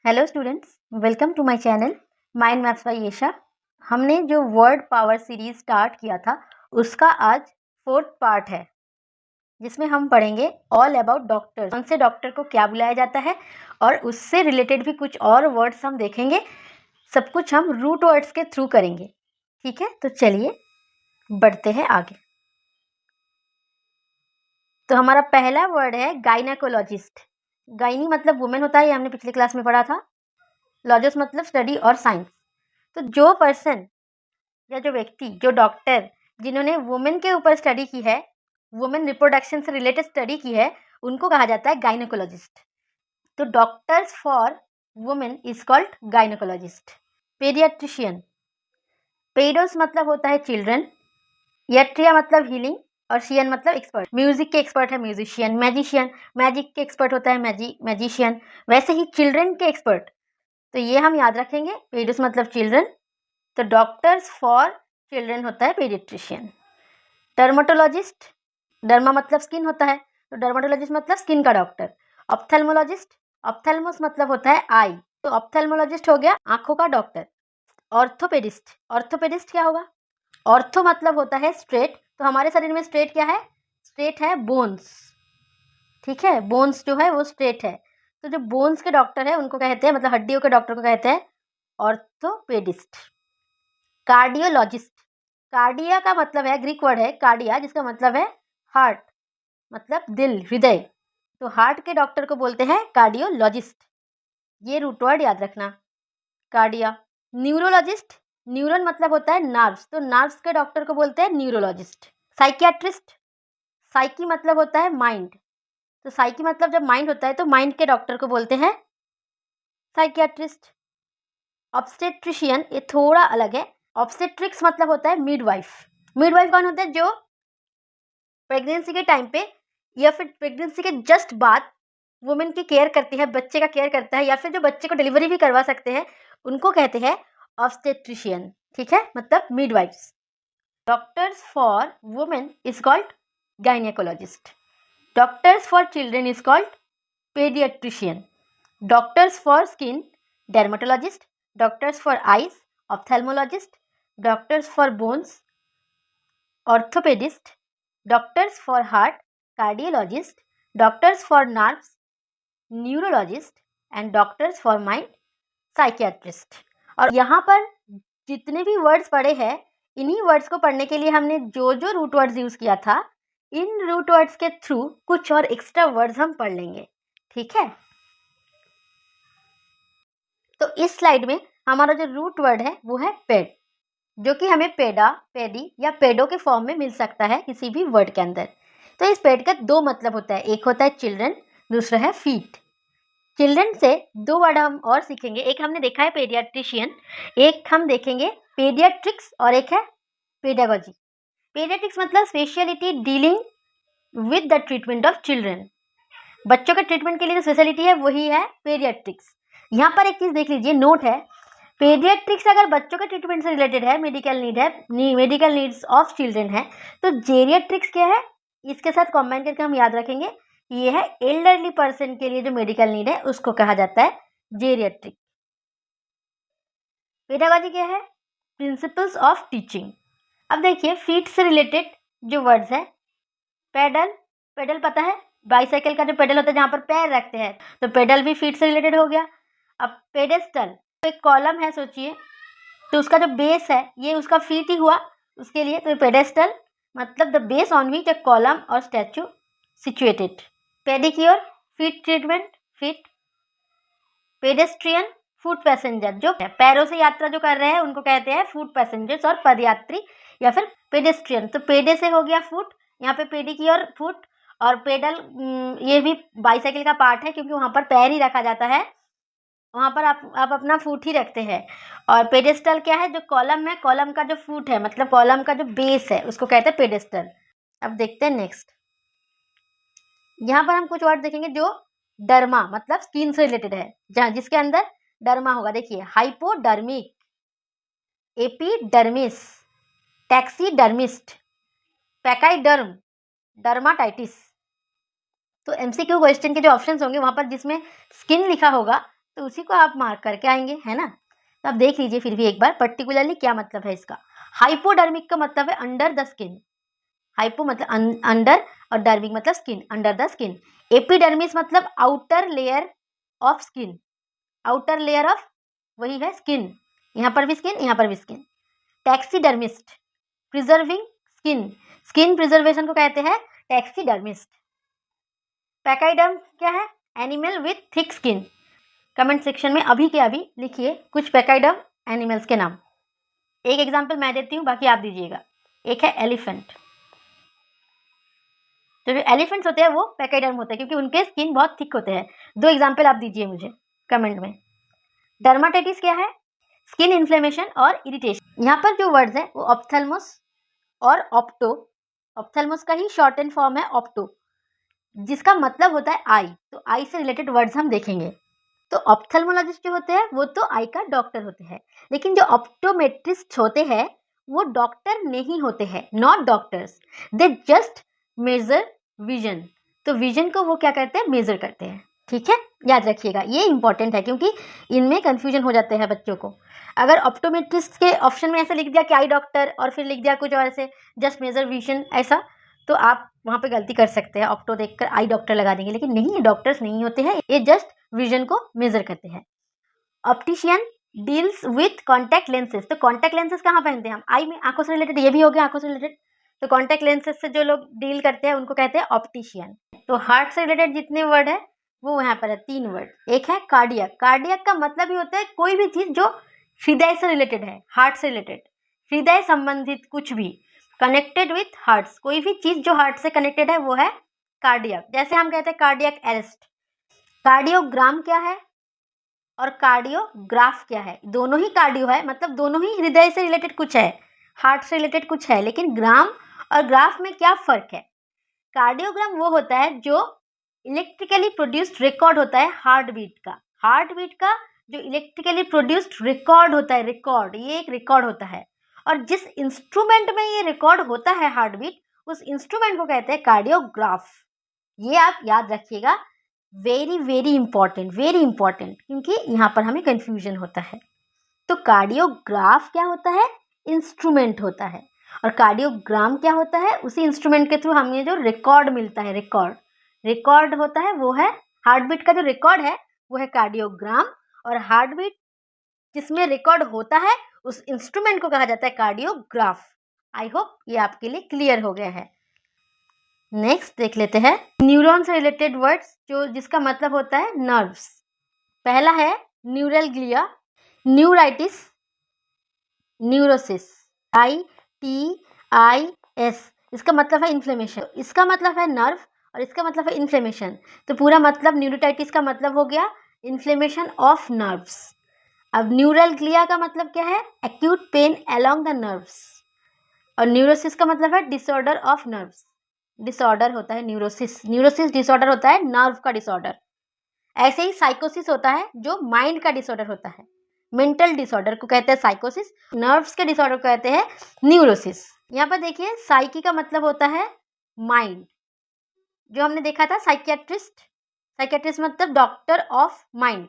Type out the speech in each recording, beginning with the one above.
Hello students, welcome to my channel Mind Maps by Yesha. हमने जो word power series start किया था उसका आज 4th पार्ट है, जिसमें हम पढ़ेंगे ऑल अबाउट डॉक्टर। कौन से डॉक्टर को क्या बुलाया जाता है और उससे रिलेटेड भी कुछ और वर्ड्स हम देखेंगे। सब कुछ हम रूट वर्ड्स के थ्रू करेंगे। ठीक है, तो चलिए बढ़ते हैं आगे। तो हमारा पहला वर्ड है गायनेकोलॉजिस्ट। गायनी मतलब वुमेन होता है, ये हमने पिछले क्लास में पढ़ा था। लॉजिस्ट मतलब स्टडी और साइंस। तो जो पर्सन या जो व्यक्ति, जो डॉक्टर जिन्होंने वुमेन के ऊपर स्टडी की है, वुमेन रिप्रोडक्शन से रिलेटेड स्टडी की है, उनको कहा जाता है गायनेकोलॉजिस्ट। तो doctors for women is called gynaecologist. Paediatrician, pedos मतलब होता है चिल्ड्रन, यट्रिया मतलब हीलिंग और शियन मतलब एक्सपर्ट। म्यूजिक के एक्सपर्ट है म्यूजिशियन, मैजिशियन मैजिक के एक्सपर्ट होता है मैजिशियन। वैसे ही चिल्ड्रन के एक्सपर्ट, तो ये हम याद रखेंगे। पेडोस मतलब चिल्ड्रन, तो डॉक्टर्स फॉर चिल्ड्रन होता है पेडियाट्रिशियन। डर्मेटोलॉजिस्ट, डर्मा मतलब स्किन होता है, तो डर्मेटोलॉजिस्ट मतलब स्किन का डॉक्टर। ऑप्थेल्मोलॉजिस्ट, ऑप्थेल्मोस मतलब होता है आई, तो ऑप्थेल्मोलॉजिस्ट हो गया आंखों का डॉक्टर। ऑर्थोपेडिस्ट, ऑर्थोपेडिस्ट क्या होगा? ऑर्थो मतलब होता है स्ट्रेट, तो हमारे शरीर में स्ट्रेट क्या है? स्ट्रेट है बोन्स। ठीक है, बोन्स जो है वो स्ट्रेट है, तो जो बोन्स के डॉक्टर है उनको कहते हैं, मतलब हड्डियों के डॉक्टर को कहते हैं ऑर्थोपेडिस्ट। कार्डियोलॉजिस्ट, कार्डिया का मतलब है, ग्रीक वर्ड है कार्डिया, जिसका मतलब है हार्ट, मतलब दिल, हृदय। तो हार्ट के डॉक्टर को बोलते हैं कार्डियोलॉजिस्ट। ये रूट वर्ड याद रखना, कार्डिया। न्यूरोलॉजिस्ट, न्यूरॉन मतलब होता है नर्व्स, तो नर्व्स के डॉक्टर को बोलते हैं न्यूरोलॉजिस्ट। साइकियाट्रिस्ट, साइकी मतलब होता है माइंड, तो साइकी मतलब जब माइंड होता है तो माइंड के डॉक्टर को बोलते हैं साइकियाट्रिस्ट। ऑब्स्टेट्रिशियन, ये थोड़ा अलग है। ऑब्स्टेट्रिक्स मतलब होता है मिडवाइफ। मिडवाइफ कौन होता है? जो प्रेगनेंसी के टाइम पे या फिर प्रेगनेंसी के जस्ट बाद वुमेन की केयर करती है, बच्चे का केयर करता है, या फिर जो बच्चे को डिलीवरी भी करवा सकते हैं, उनको कहते हैं ऑब्स्टेट्रिशियन। ठीक है, मतलब midwives. Doctors for women is called gynaecologist. Doctors for children is called paediatrician. Doctors for skin dermatologist. Doctors for eyes ophthalmologist. Doctors for bones orthopaedist. Doctors for heart cardiologist. Doctors for nerves neurologist and doctors for mind psychiatrist. और यहाँ पर जितने भी words पढ़े हैं, इन्हीं words को पढ़ने के लिए हमने जो जो रूट वर्ड्स यूज किया था, इन रूट वर्ड्स के थ्रू कुछ और एक्स्ट्रा वर्ड्स हम पढ़ लेंगे। ठीक है, तो इस स्लाइड में हमारा जो रूट वर्ड है वो है पेड, जो कि हमें पेडा, पेडी या पेडो के फॉर्म में मिल सकता है किसी भी वर्ड के अंदर। तो इस पेड का दो मतलब होता है, एक होता है चिल्ड्रन, दूसरा है फीट। चिल्ड्रन से दो वर्ड हम और सीखेंगे, एक हमने देखा है पेडियाट्रिशियन, एक हम देखेंगे पेडियाट्रिक्स, और एक है पेडागोजी। पेडियाट्रिक्स मतलब speciality dealing with the treatment of children. बच्चों के ट्रीटमेंट के लिए जो स्पेशलिटी है वही है पेडियाट्रिक्स। यहाँ पर एक चीज देख लीजिए, नोट है, पेडियाट्रिक्स अगर बच्चों के ट्रीटमेंट से रिलेटेड है, मेडिकल नीड है, मेडिकल नीड्स ऑफ चिल्ड्रन है, तो जेरियाट्रिक्स क्या है? इसके साथ कॉम्बाइन करके हम याद रखेंगे, ये है एल्डरली पर्सन के लिए जो मेडिकल नीड है उसको कहा जाता है जेरियाट्रिक। पेडागोजी क्या है? Principles of teaching. अब देखिए फीट से रिलेटेड जो वर्ड्स है, पेडल, पेडल पता है बाइसाइकिल का जो पेडल होता है जहाँ पर पैर रखते हैं, तो पेडल भी फीट से रिलेटेड हो गया। अब पेडेस्टल, तो एक कॉलम है सोचिए, तो उसका जो बेस है ये उसका फीट ही हुआ उसके लिए, तो पेडेस्टल मतलब the base on which a column और statue situated. Pedicure, feet treatment, feet. Pedestrian, foot passenger, जो पैरों से यात्रा जो कर रहे हैं उनको कहते हैं फुट पैसेंजर्स और पदयात्री या फिर पेडेस्ट्रियन। तो पेडे से हो गया फुट, यहाँ पे पेडिक्योर फुट, और पेडल ये भी बाइसाइकिल का पार्ट है क्योंकि वहाँ पर पैर ही रखा जाता है, वहाँ पर आप अपना फुट ही रखते हैं। और पेडेस्टल क्या है? जो कॉलम है, कॉलम का जो फुट है, मतलब कॉलम का जो बेस है उसको कहते हैं पेडेस्टल। अब देखते हैं नेक्स्ट, यहाँ पर हम कुछ वर्ड देखेंगे जो डर्मा मतलब स्किन से रिलेटेड है, जहाँ जिसके अंदर डर्मा होगा। देखिए हाइपोडर्मिक, एपिडर्मिस, टैक्सीडर्मिस्ट, पैकाइडर्म, डर्माटाइटिस। तो एमसीक्यू क्वेश्चन के जो ऑप्शंस होंगे वहां पर जिसमें स्किन लिखा होगा तो उसी को आप मार्क करके आएंगे, है ना। तो आप देख लीजिए फिर भी एक बार पर्टिकुलरली क्या मतलब है इसका। हाइपोडर्मिक का मतलब है अंडर द स्किन, हाइपो मतलब अंडर और डर्मिक मतलब skin, under the skin. Epidermis मतलब outer layer of skin, outer layer of वही है स्किन, यहाँ पर भी स्किन, यहाँ पर भी skin. Taxidermist preserving skin, skin preservation को कहते हैं टैक्सीडर्मिस्ट। पैकाइडर्म क्या है? Animal with thick skin. Comment section में अभी के अभी लिखिए कुछ पैकाइडर्म एनिमल्स के नाम। एक एग्जांपल मैं देती हूँ, बाकी आप दीजिएगा। एक है एलिफेंट, तो जो एलिफेंट्स होते हैं वो पैकाइडर्म होते हैं क्योंकि उनके स्किन बहुत थिक होते हैं। 2 एग्जांपल आप दीजिए मुझे कमेंट में। डर्माटाइटिस क्या है? स्किन इन्फ्लेमेशन और इरिटेशन। यहाँ पर जो वर्ड्स है वो ऑप्थेल्मोस और ऑप्टो, ऑप्थेल्मोस का ही शॉर्ट एंड फॉर्म है ऑप्टो, जिसका मतलब होता है आई। तो आई से रिलेटेड वर्ड्स हम देखेंगे। तो ऑप्थेल्मोलॉजिस्ट जो होते हैं वो तो आई का डॉक्टर होते हैं, लेकिन जो ऑप्टोमेट्रिस्ट होते हैं वो डॉक्टर नहीं होते हैं, not doctors, they just measure vision. तो विजन को वो क्या करते हैं? मेजर करते हैं, ठीक है, याद रखिएगा, ये इंपॉर्टेंट है क्योंकि इनमें कंफ्यूजन हो जाते हैं बच्चों को। अगर ऑप्टोमेट्रिस्ट के ऑप्शन में ऐसे लिख दिया कि आई डॉक्टर और फिर लिख दिया कुछ और ऐसे जस्ट मेजर विजन ऐसा, तो आप वहाँ पे गलती कर सकते हैं, ऑप्टो देखकर आई डॉक्टर लगा देंगे, लेकिन नहीं, डॉक्टर्स नहीं होते हैं, ये जस्ट विजन को मेजर करते हैं। Optician deals with contact lenses. तो कॉन्टैक्ट लेंसेज कहाँ पहनते हैं हम? आई में, आंखों से रिलेटेड, ये भी हो गया आंखों से रिलेटेड। तो कॉन्टैक्ट लेंसेज से जो लोग डील करते हैं उनको कहते हैं ऑप्टिशियन। तो हार्ट से रिलेटेड जितने वर्ड है वो यहाँ पर है 3 वर्ड। एक है कार्डियक, कार्डियक का मतलब ही होता है कोई भी चीज जो हृदय से रिलेटेड है, हार्ट से रिलेटेड, हृदय संबंधित कुछ भी, कनेक्टेड विथ हार्ट, कोई भी चीज जो हार्ट से कनेक्टेड है वो है कार्डियक। जैसे हम कहते हैं कार्डियक अरेस्ट। कार्डियोग्राम क्या है और कार्डियोग्राफ क्या है? दोनों ही कार्डियो है, मतलब दोनों ही हृदय से रिलेटेड कुछ है, हार्ट से रिलेटेड कुछ है, लेकिन ग्राम और ग्राफ में क्या फर्क है? कार्डियोग्राम वो होता है जो इलेक्ट्रिकली प्रोड्यूस्ड रिकॉर्ड होता है हार्ट बीट का, हार्ट बीट का जो इलेक्ट्रिकली प्रोड्यूस्ड रिकॉर्ड होता है, रिकॉर्ड, ये एक रिकॉर्ड होता है, और जिस इंस्ट्रूमेंट में ये रिकॉर्ड होता है हार्ट बीट, उस इंस्ट्रूमेंट को कहते हैं कार्डियोग्राफ। ये आप याद रखिएगा, very very important, very important, क्योंकि यहाँ पर हमें कंफ्यूजन होता है। तो कार्डियोग्राफ क्या होता है? इंस्ट्रूमेंट होता है। और कार्डियोग्राम क्या होता है? उसी इंस्ट्रूमेंट के थ्रू हमें जो रिकॉर्ड मिलता है, रिकॉर्ड, रिकॉर्ड होता है वो है हार्ट बीट का जो रिकॉर्ड है वो है कार्डियोग्राम, और हार्ट बीट जिसमें रिकॉर्ड होता है उस इंस्ट्रूमेंट को कहा जाता है कार्डियोग्राफ। आई होप ये आपके लिए क्लियर हो गया है। नेक्स्ट देख लेते हैं न्यूरॉन से रिलेटेड वर्ड्स जो जिसका मतलब होता है नर्व्स। पहला है न्यूरलग्लिया, न्यूराइटिस, न्यूरोसिस, ITIS, इसका मतलब है इन्फ्लेमेशन, इसका मतलब है नर्व और इसका मतलब है इन्फ्लेमेशन। तो पूरा मतलब न्यूरोटाइटिस का मतलब हो गया इन्फ्लेमेशन ऑफ नर्व्स। अब न्यूरलग्लिया का मतलब क्या है? Acute pain along the nerves. और न्यूरोसिस का मतलब है डिसऑर्डर ऑफ नर्व्स, डिसऑर्डर होता है न्यूरोसिस, न्यूरोसिस डिसऑर्डर होता है नर्व का डिसऑर्डर। ऐसे ही साइकोसिस होता है जो माइंड का डिसऑर्डर होता है, मेंटल डिसऑर्डर को कहते हैं साइकोसिस, नर्व्स के डिसऑर्डर को कहते हैं न्यूरोसिस। यहाँ पर देखिए साइकी का मतलब होता है माइंड, जो हमने देखा था साइकियाट्रिस्ट, साइकियाट्रिस्ट मतलब doctor of mind,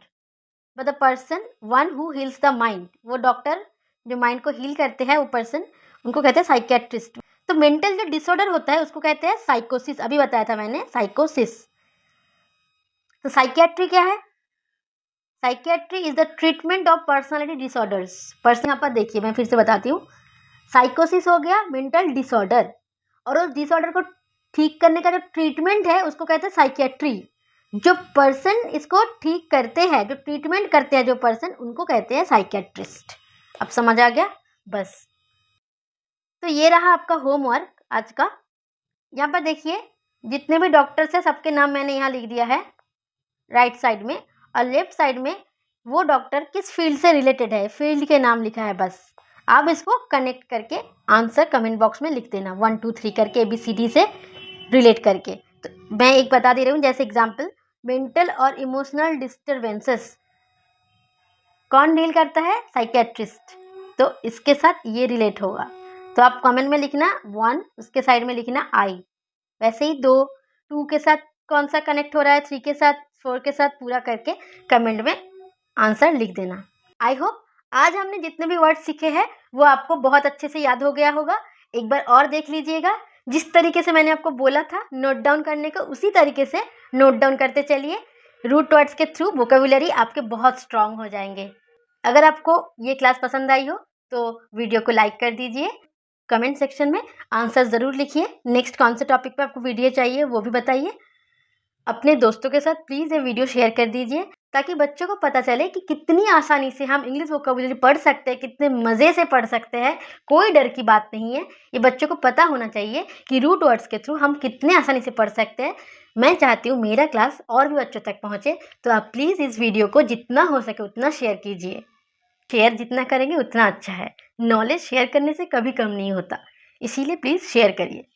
the person one who heels the mind, वो डॉक्टर जो माइंड को हील करते हैं वो पर्सन, उनको कहते हैं साइकियाट्रिस्ट। तो मेंटल जो डिसऑर्डर होता है उसको कहते हैं साइकोसिस, अभी बताया था मैंने साइकोसिस। तो साइकियाट्री क्या है? Psychiatry is the treatment of personality disorders. Person यहाँ पर देखिए मैं फिर से बताती हूँ, साइकोसिस हो गया मेंटल डिसऑर्डर, और उस डिसऑर्डर को ठीक करने का जो ट्रीटमेंट है उसको कहते हैं साइकियाट्री। जो पर्सन इसको ठीक करते हैं, जो ट्रीटमेंट करते हैं जो पर्सन, उनको कहते हैं साइकियाट्रिस्ट। अब समझ आ गया? बस, तो ये रहा आपका होमवर्क आज का। यहाँ पर देखिए जितने भी डॉक्टर्स हैं सबके नाम मैंने यहाँ लिख दिया है राइट साइड में, और लेफ्ट साइड में वो डॉक्टर किस फील्ड से रिलेटेड है, फील्ड के नाम लिखा है। बस आप इसको कनेक्ट करके आंसर कमेंट बॉक्स में लिख देना 1 2 3 करके, ABCD से रिलेट करके। तो मैं एक बता दे रही हूँ, जैसे एग्जाम्पल मेंटल और इमोशनल डिस्टर्बेंसेस कौन डील करता है? साइकियाट्रिस्ट। तो इसके साथ ये रिलेट होगा, तो आप कमेंट में लिखना 1, उसके साइड में लिखना I। वैसे ही 2 के साथ कौन सा कनेक्ट हो रहा है, 3 के साथ, 4 के साथ, पूरा करके कमेंट में आंसर लिख देना। आई होप आज हमने जितने भी वर्ड सीखे हैं वो आपको बहुत अच्छे से याद हो गया होगा। एक बार और देख लीजिएगा, जिस तरीके से मैंने आपको बोला था नोट डाउन करने को, उसी तरीके से नोट डाउन करते चलिए। रूट वर्ड्स के थ्रू वोकेबुलरी आपके बहुत स्ट्रांग हो जाएंगे। अगर आपको ये क्लास पसंद आई हो तो वीडियो को लाइक कर दीजिए। कमेंट सेक्शन में आंसर ज़रूर लिखिए। नेक्स्ट कौन से टॉपिक पे आपको वीडियो चाहिए वो भी बताइए। अपने दोस्तों के साथ प्लीज़ ये वीडियो शेयर कर दीजिए ताकि बच्चों को पता चले कि कितनी आसानी से हम इंग्लिश वोकेबुलरी पढ़ सकते हैं, कितने मज़े से पढ़ सकते हैं। कोई डर की बात नहीं है। ये बच्चों को पता होना चाहिए कि रूट वर्ड्स के थ्रू हम कितने आसानी से पढ़ सकते हैं। मैं चाहती हूँ मेरा क्लास और भी बच्चों तक पहुँचे, तो आप प्लीज़ इस वीडियो को जितना हो सके उतना शेयर कीजिए। शेयर जितना करेंगे उतना अच्छा है। नॉलेज शेयर करने से कभी कम नहीं होता, इसीलिए प्लीज़ शेयर करिए।